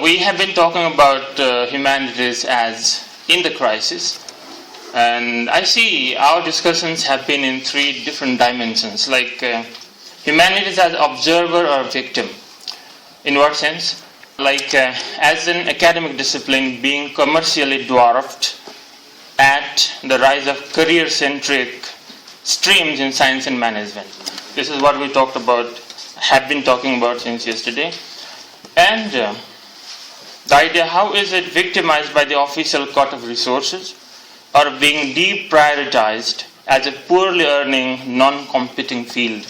We have been talking about humanities as in the crisis, and I see our discussions have been in three different dimensions, like humanities as observer or victim. In what sense? Like as an academic discipline being commercially dwarfed at the rise of career-centric streams in science and management. This is what we talked about, have been talking about since yesterday. And the idea, how is it victimized by the official cut of resources or being deprioritized as a poorly earning, non-competing field?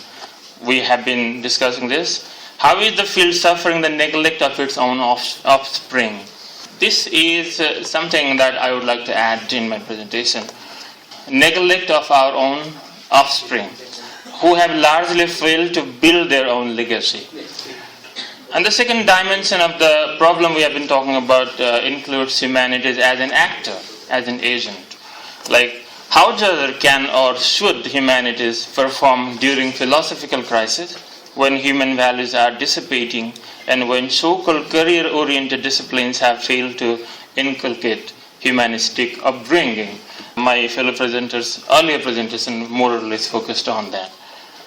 We have been discussing this. How is the field suffering the neglect of its own offspring? This is something that I would like to add in my presentation. Neglect of our own offspring, who have largely failed to build their own legacy. And the second dimension of the problem we have been talking about includes humanities as an actor, as an agent. Like, how can or should humanities perform during philosophical crisis when human values are dissipating and when so-called career-oriented disciplines have failed to inculcate humanistic upbringing? My fellow presenters, earlier presentation more or less focused on that.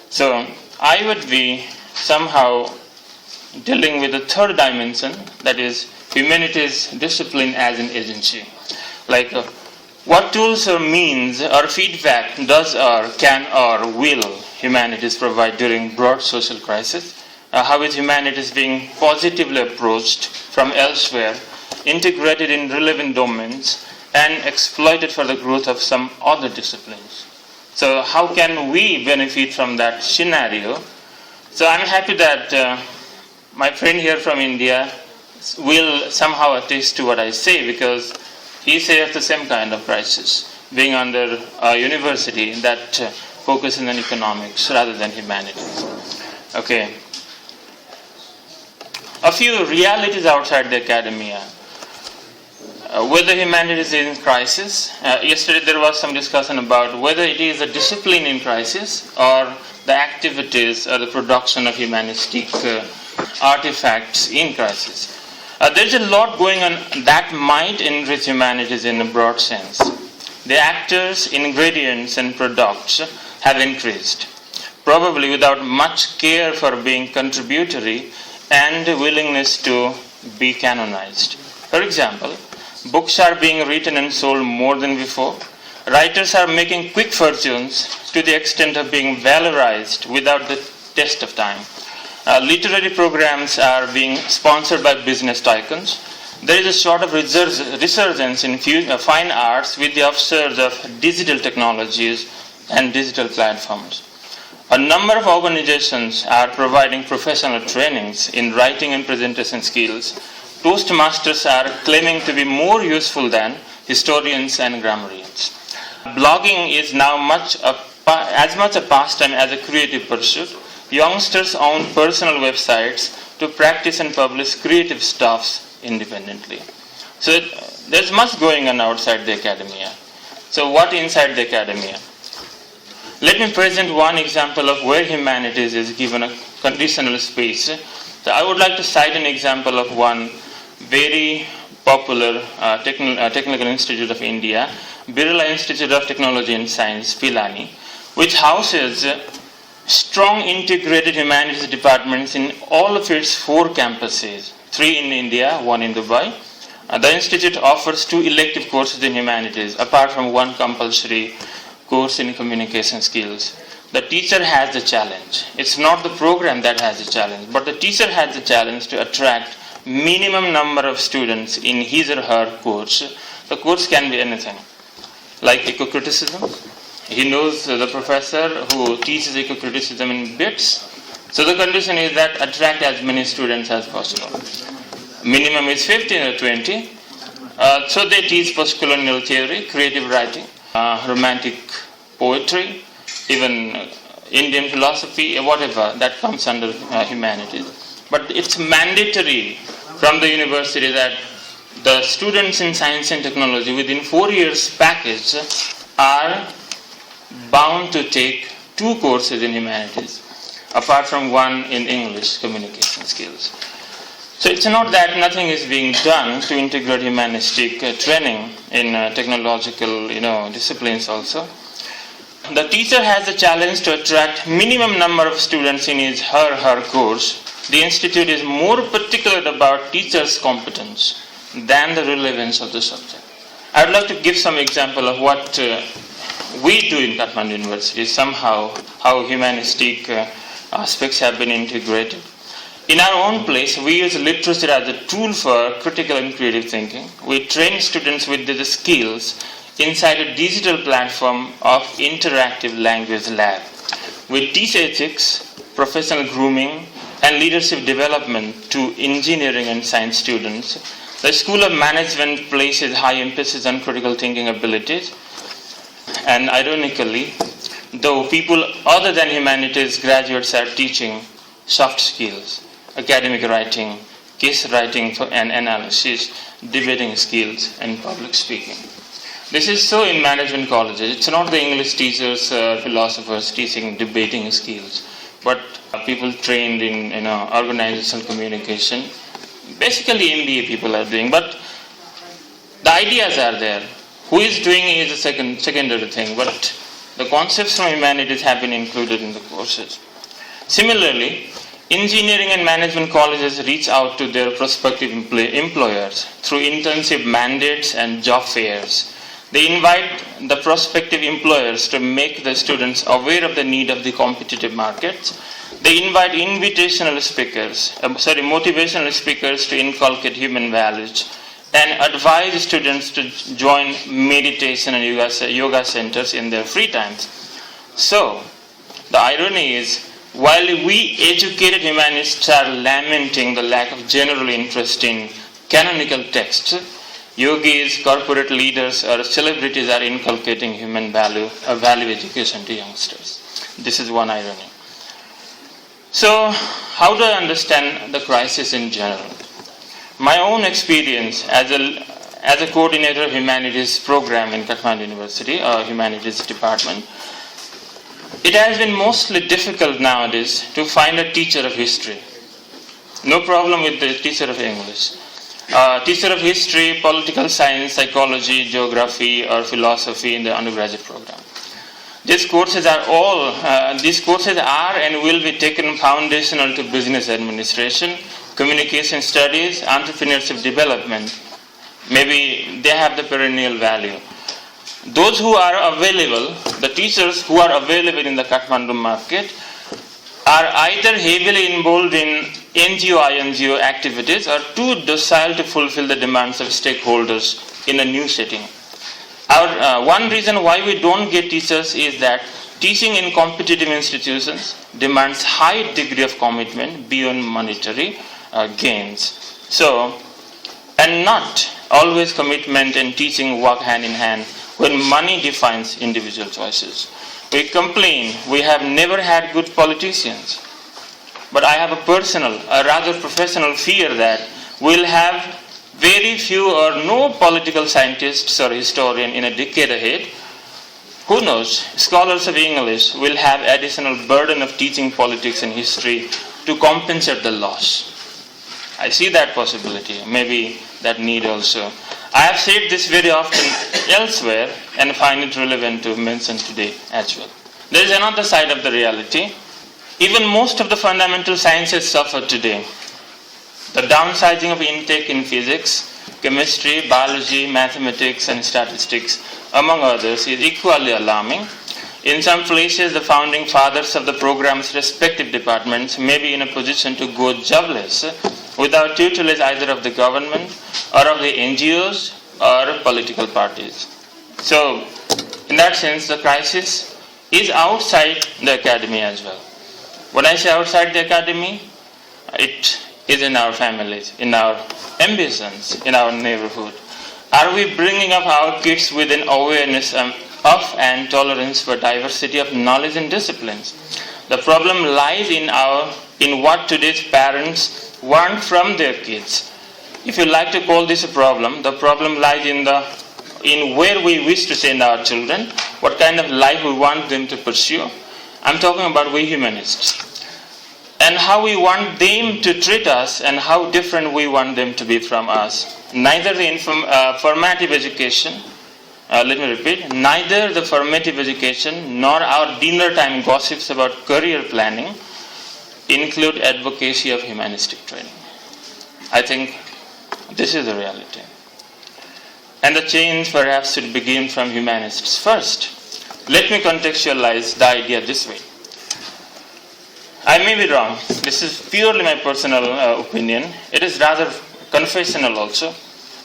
So I would be somehow dealing with the third dimension, that is humanities discipline as an agency. Like what tools or means or feedback does or can or will humanities provide during broad social crisis? How is humanities being positively approached from elsewhere, integrated in relevant domains, and exploited for the growth of some other disciplines? So how can we benefit from that scenario? So I'm happy that my friend here from India will somehow attest to what I say, because he shares the same kind of crisis, being under a university that focuses on economics rather than humanities. Okay. A few realities outside the academia. Whether humanities is in crisis. Yesterday there was some discussion about whether it is a discipline in crisis or the activities or the production of humanistic artifacts in crisis. There's a lot going on that might enrich humanities in a broad sense. The actors, ingredients, and products have increased, probably without much care for being contributory and willingness to be canonized. For example, books are being written and sold more than before. Writers are making quick fortunes to the extent of being valorized without the test of time. Literary programs are being sponsored by business tycoons. There is a sort of resurgence in fine arts with the upsurge of digital technologies and digital platforms. A number of organizations are providing professional trainings in writing and presentation skills. Toastmasters are claiming to be more useful than historians and grammarians. Blogging is now as much a pastime as a creative pursuit. Youngsters own personal websites to practice and publish creative stuffs independently. So there's much going on outside the academia. So what inside the academia? Let me present one example of where humanities is given a conditional space. So I would like to cite an example of one very popular technical institute of India, Birla Institute of Technology and Science, Pilani, which houses strong integrated humanities departments in all of its 4 campuses, 3 in India, 1 in Dubai. The institute offers 2 elective courses in humanities, apart from 1 compulsory course in communication skills. The teacher has the challenge. It's not the program that has the challenge, but the teacher has the challenge to attract minimum number of students in his or her course. The course can be anything, like eco-criticism. He knows the professor who teaches eco-criticism in bits. So the condition is that attract as many students as possible. Minimum is 15 or 20. So they teach post-colonial theory, creative writing, romantic poetry, even Indian philosophy, whatever that comes under humanities. But it's mandatory from the university that the students in science and technology within 4 years package are bound to take 2 courses in humanities, apart from 1 in English communication skills. So it's not that nothing is being done to integrate humanistic training in technological, disciplines also. The teacher has the challenge to attract minimum number of students in his her course. The institute is more particular about teachers' competence than the relevance of the subject. I would like to give some example of what we do in Kathmandu University, somehow how humanistic aspects have been integrated. In our own place, we use literature as a tool for critical and creative thinking. We train students with the skills inside a digital platform of interactive language lab. We teach ethics, professional grooming, and leadership development to engineering and science students. The School of Management places high emphasis on critical thinking abilities. And ironically, though people other than humanities graduates are teaching soft skills, academic writing, case writing and analysis, debating skills, and public speaking. This is so in management colleges. It's not the English teachers, philosophers teaching debating skills, but people trained in organizational communication. Basically MBA people are doing, but the ideas are there. Who is doing is a secondary thing, but the concepts from humanities have been included in the courses. Similarly, engineering and management colleges reach out to their prospective employers through internship mandates and job fairs. They invite the prospective employers to make the students aware of the need of the competitive markets. They invite motivational speakers to inculcate human values and advise students to join meditation and yoga centers in their free times. So, the irony is, while we educated humanists are lamenting the lack of general interest in canonical texts, yogis, corporate leaders, or celebrities are inculcating human value education to youngsters. This is one irony. So, how do I understand the crisis in general? My own experience as a coordinator of humanities program in Kathmandu University, humanities department, it has been mostly difficult nowadays to find a teacher of history. No problem with the teacher of English. Teacher of history, political science, psychology, geography, or philosophy in the undergraduate program. These courses are and will be taken foundational to business administration, communication studies, entrepreneurship development. Maybe they have the perennial value. Those who are available, the teachers who are available in the Kathmandu market, are either heavily involved in NGO activities or too docile to fulfill the demands of stakeholders in a new setting. One reason why we don't get teachers is that teaching in competitive institutions demands high degree of commitment beyond monetary gains. So, and not always commitment and teaching work hand in hand when money defines individual choices. We complain we have never had good politicians, but I have a rather professional fear that we'll have very few or no political scientists or historians in a decade ahead. Who knows, scholars of English will have additional burden of teaching politics and history to compensate the loss. I see that possibility, maybe that need also. I have said this very often elsewhere and find it relevant to mention today as well. There is another side of the reality. Even most of the fundamental sciences suffer today. The downsizing of intake in physics, chemistry, biology, mathematics, and statistics, among others, is equally alarming. In some places, the founding fathers of the program's respective departments may be in a position to go jobless without tutelage either of the government or of the NGOs or political parties. So, in that sense, the crisis is outside the academy as well. When I say outside the academy, it is in our families, in our ambitions, in our neighborhood. Are we bringing up our kids with an awareness of and tolerance for diversity of knowledge and disciplines? The problem lies in what today's parents want from their kids. If you like to call this a problem, the problem lies in where we wish to send our children, what kind of life we want them to pursue. I'm talking about we humanists. and how we want them to treat us and how different we want them to be from us. Neither the formative education, let me repeat, neither the formative education nor our dinner time gossips about career planning include advocacy of humanistic training. I think this is the reality. And the change perhaps should begin from humanists first. Let me contextualize the idea this way. I may be wrong. This is purely my personal opinion. It is rather confessional also.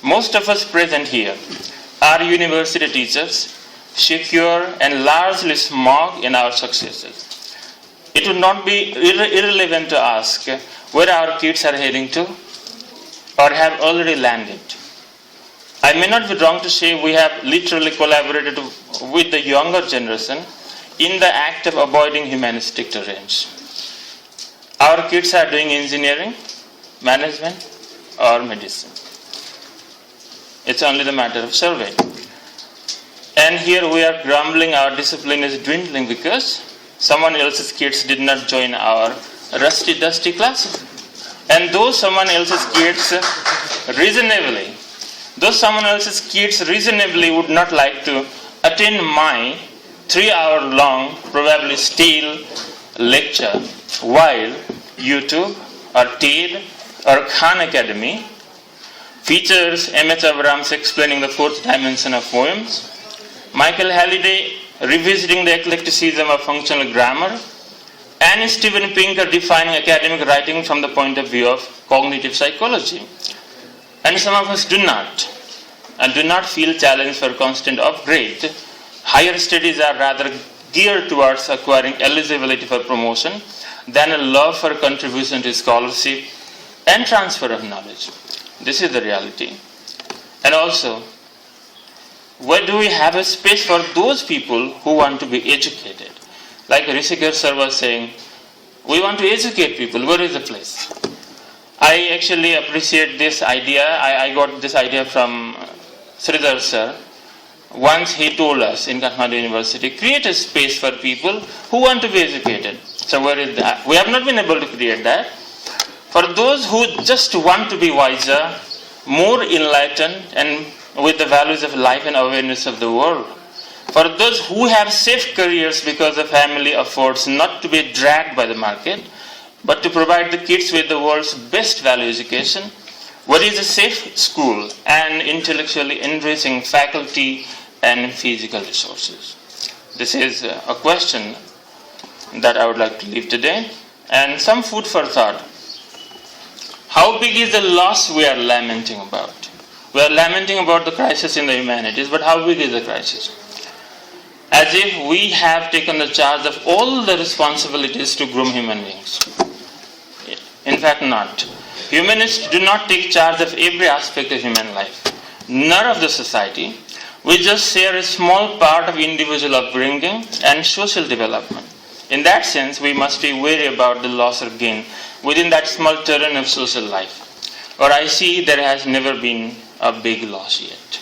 Most of us present here are university teachers, secure and largely smug in our successes. It would not be irrelevant to ask where our kids are heading to or have already landed. I may not be wrong to say we have literally collaborated with the younger generation in the act of avoiding humanistic terrains. Our kids are doing engineering, management, or medicine. It's only the matter of survey. And here we are grumbling our discipline is dwindling because someone else's kids did not join our rusty, dusty classes. And those someone else's kids reasonably would not like to attend my 3-hour-long, probably stale lecture, while YouTube or TED or Khan Academy features M.H. Abrams explaining the fourth dimension of poems, Michael Halliday revisiting the eclecticism of functional grammar, and Steven Pinker defining academic writing from the point of view of cognitive psychology. And some of us do not feel challenged for constant upgrade. Higher studies are rather geared towards acquiring eligibility for promotion than a love for contribution to scholarship and transfer of knowledge. This is the reality. And also, where do we have a space for those people who want to be educated? Like Rishikesh sir was saying, we want to educate people. Where is the place? I actually appreciate this idea. I got this idea from Sridhar sir. Once he told us in Kathmandu University, create a space for people who want to be educated. So where is that? We have not been able to create that. For those who just want to be wiser, more enlightened, and with the values of life and awareness of the world. For those who have safe careers because of family affords not to be dragged by the market, but to provide the kids with the world's best value education, what is a safe school and intellectually enriching faculty and physical resources? This is a question that I would like to leave today, and some food for thought. How big is the loss we are lamenting about? We are lamenting about the crisis in the humanities, but how big is the crisis? As if we have taken the charge of all the responsibilities to groom human beings. In fact, not. Humanists do not take charge of every aspect of human life, nor of the society. We just share a small part of individual upbringing and social development. In that sense, we must be wary about the loss or gain within that small terrain of social life. Or I see there has never been a big loss yet.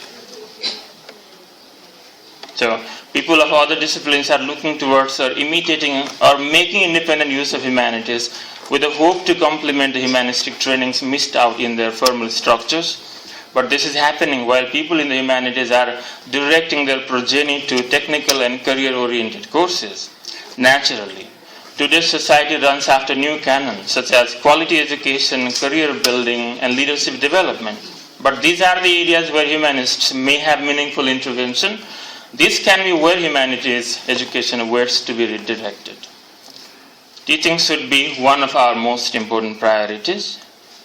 So, people of other disciplines are looking towards or imitating or making independent use of humanities with a hope to complement the humanistic trainings missed out in their formal structures. But this is happening while people in the humanities are directing their progeny to technical and career-oriented courses. Naturally, today's society runs after new canons such as quality education, career building, and leadership development. But these are the areas where humanists may have meaningful intervention. This can be where humanities education waits to be redirected. Teaching should be one of our most important priorities,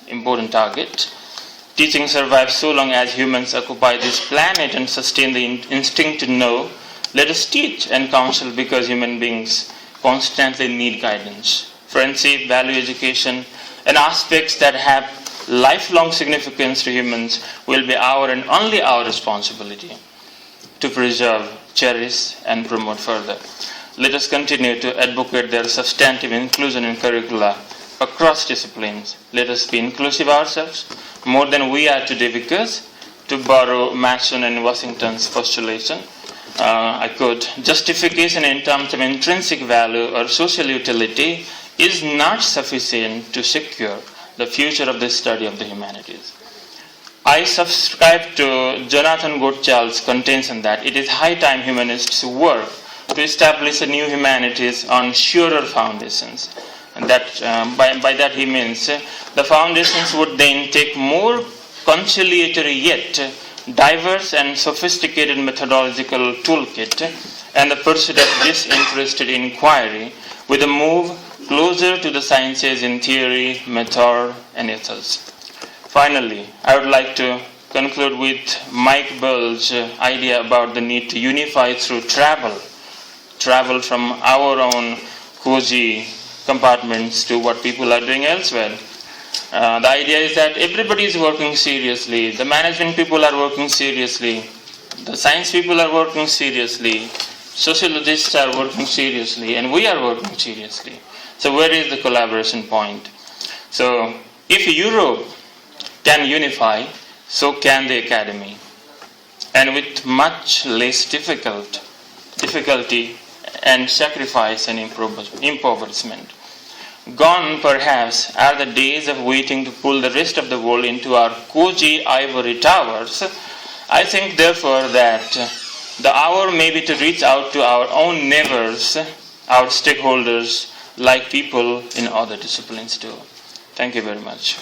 important target. Teaching survives so long as humans occupy this planet and sustain the instinct to know. Let us teach and counsel because human beings constantly need guidance. Friendship, value education, and aspects that have lifelong significance to humans will be our and only our responsibility to preserve, cherish, and promote further. Let us continue to advocate their substantive inclusion in curricula across disciplines. Let us be inclusive ourselves more than we are today because, to borrow Mason and Washington's postulation, justification in terms of intrinsic value or social utility is not sufficient to secure the future of the study of the humanities. I subscribe to Jonathan Gottschalk's contention that it is high time humanists work to establish a new humanities on surer foundations. And that, by that he means the foundations would then take more conciliatory yet diverse and sophisticated methodological toolkit and the pursuit of disinterested inquiry with a move closer to the sciences in theory, method, and ethos. Finally, I would like to conclude with Mike Bell's idea about the need to unify through travel from our own cozy compartments to what people are doing elsewhere. The idea is that everybody is working seriously. The management people are working seriously. The science people are working seriously. Sociologists are working seriously. And we are working seriously. So where is the collaboration point? So if Europe can unify, so can the academy. And with much less difficulty and sacrifice and impoverishment. Gone, perhaps, are the days of waiting to pull the rest of the world into our cozy ivory towers. I think, therefore, that the hour may be to reach out to our own neighbors, our stakeholders, like people in other disciplines too. Thank you very much.